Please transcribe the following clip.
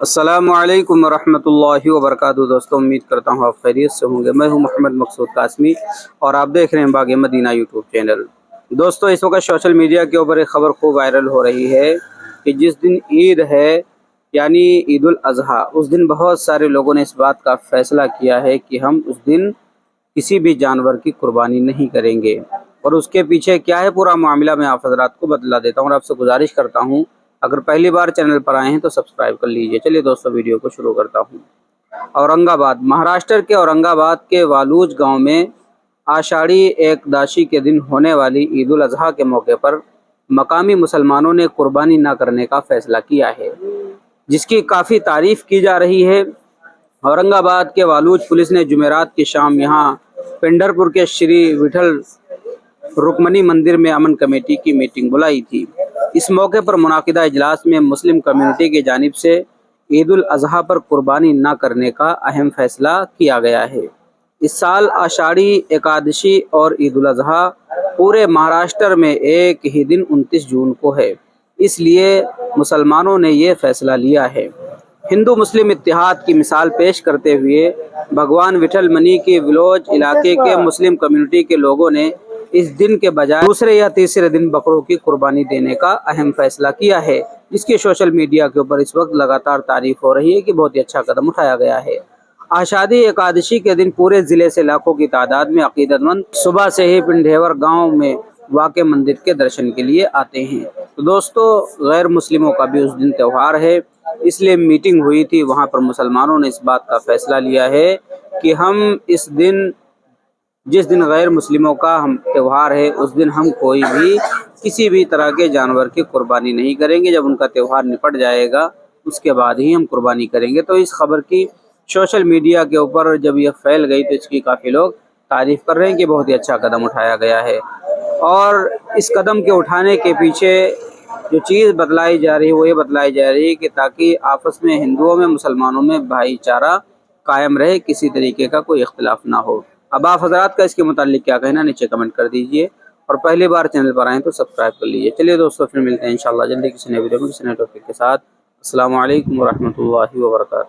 अस्सलामुअलैकुम वरहमतुल्लाहि वबरकातुहू। दोस्तों, उम्मीद करता हूँ आप खैरियत से होंगे। मैं हूँ मोहम्मद मकसूद कासमी और आप देख रहे हैं बाग़ मदीना यूट्यूब चैनल। दोस्तों, इस वक्त सोशल मीडिया के ऊपर एक ख़बर खूब वायरल हो रही है कि जिस दिन ईद है यानी ईद उल अज़हा, उस दिन बहुत सारे लोगों ने इस बात का फ़ैसला किया है कि हम उस दिन किसी भी जानवर की कुर्बानी नहीं करेंगे। और उसके पीछे क्या है पूरा मामला, मैं आप हज़रात को बतला देता हूँ और आपसे गुजारिश करता हूँ अगर पहली बार चैनल पर आए हैं तो सब्सक्राइब कर लीजिए। चलिए दोस्तों, वीडियो को शुरू करता हूँ। औरंगाबाद, महाराष्ट्र के औरंगाबाद के वालूज गांव में आषाढ़ी एकदशी के दिन होने वाली ईद उल अज़हा के मौके पर मकामी मुसलमानों ने कुर्बानी न करने का फैसला किया है, जिसकी काफ़ी तारीफ की जा रही है। औरंगाबाद के वालूज पुलिस ने जुमेरात की शाम यहां पिंडरपुर के श्री विठल रुक्मणी मंदिर में अमन कमेटी की मीटिंग बुलाई थी। इस मौके पर मुनाकिदा इजलास में मुस्लिम कम्युनिटी की जानिब से ईद उल अज़हा पर कुर्बानी न करने का अहम फैसला किया गया है। इस साल आषाढ़ी एकादशी और ईद उल अज़हा पूरे महाराष्ट्र में एक ही दिन 29 जून को है, इसलिए मुसलमानों ने ये फैसला लिया है। हिंदू मुस्लिम इत्तेहाद की मिसाल पेश करते हुए भगवान विठल मनी के विलोज इलाके के मुस्लिम कम्युनिटी के लोगों ने इस दिन के बजाय दूसरे या तीसरे दिन बकरों की कुर्बानी देने का अहम फैसला किया है, जिसकी सोशल मीडिया के ऊपर इस वक्त लगातार तारीफ हो रही है कि बहुत ही अच्छा कदम उठाया गया है। आषाढ़ी एकादशी के दिन पूरे जिले से लाखों की तादाद में अकीदतमंद सुबह से ही पिंडेवर गांव में वाक़े मंदिर के दर्शन के लिए आते हैं। तो दोस्तों, गैर मुस्लिमों का भी उस दिन त्यौहार है, इसलिए मीटिंग हुई थी। वहां पर मुसलमानों ने इस बात का फैसला लिया है कि हम इस दिन, जिस दिन गैर मुस्लिमों का हम त्यौहार है, उस दिन हम कोई भी किसी भी तरह के जानवर की कुर्बानी नहीं करेंगे। जब उनका त्यौहार निपट जाएगा उसके बाद ही हम कुर्बानी करेंगे। तो इस खबर की सोशल मीडिया के ऊपर जब यह फैल गई तो इसकी काफ़ी लोग तारीफ कर रहे हैं कि बहुत ही अच्छा कदम उठाया गया है। और इस कदम के उठाने के पीछे जो चीज़ बतलाई जा रही है वो ये बतलाई जा रही है कि ताकि आपस में हिंदुओं में मुसलमानों में भाईचारा कायम रहे, किसी तरीके का कोई इख्तिलाफ ना हो। अब आप हजरात का इसके मुताल्लिक क्या कहना, नीचे कमेंट कर दीजिए और पहली बार चैनल पर आएँ तो सब्सक्राइब कर लीजिए। चलिए दोस्तों, फिर मिलते हैं इंशाल्लाह जल्दी किसी नए वीडियो में किसी नए टॉपिक के साथ। अस्सलामु अलैकुम वरहमतुल्लाहि वबरकातुहू।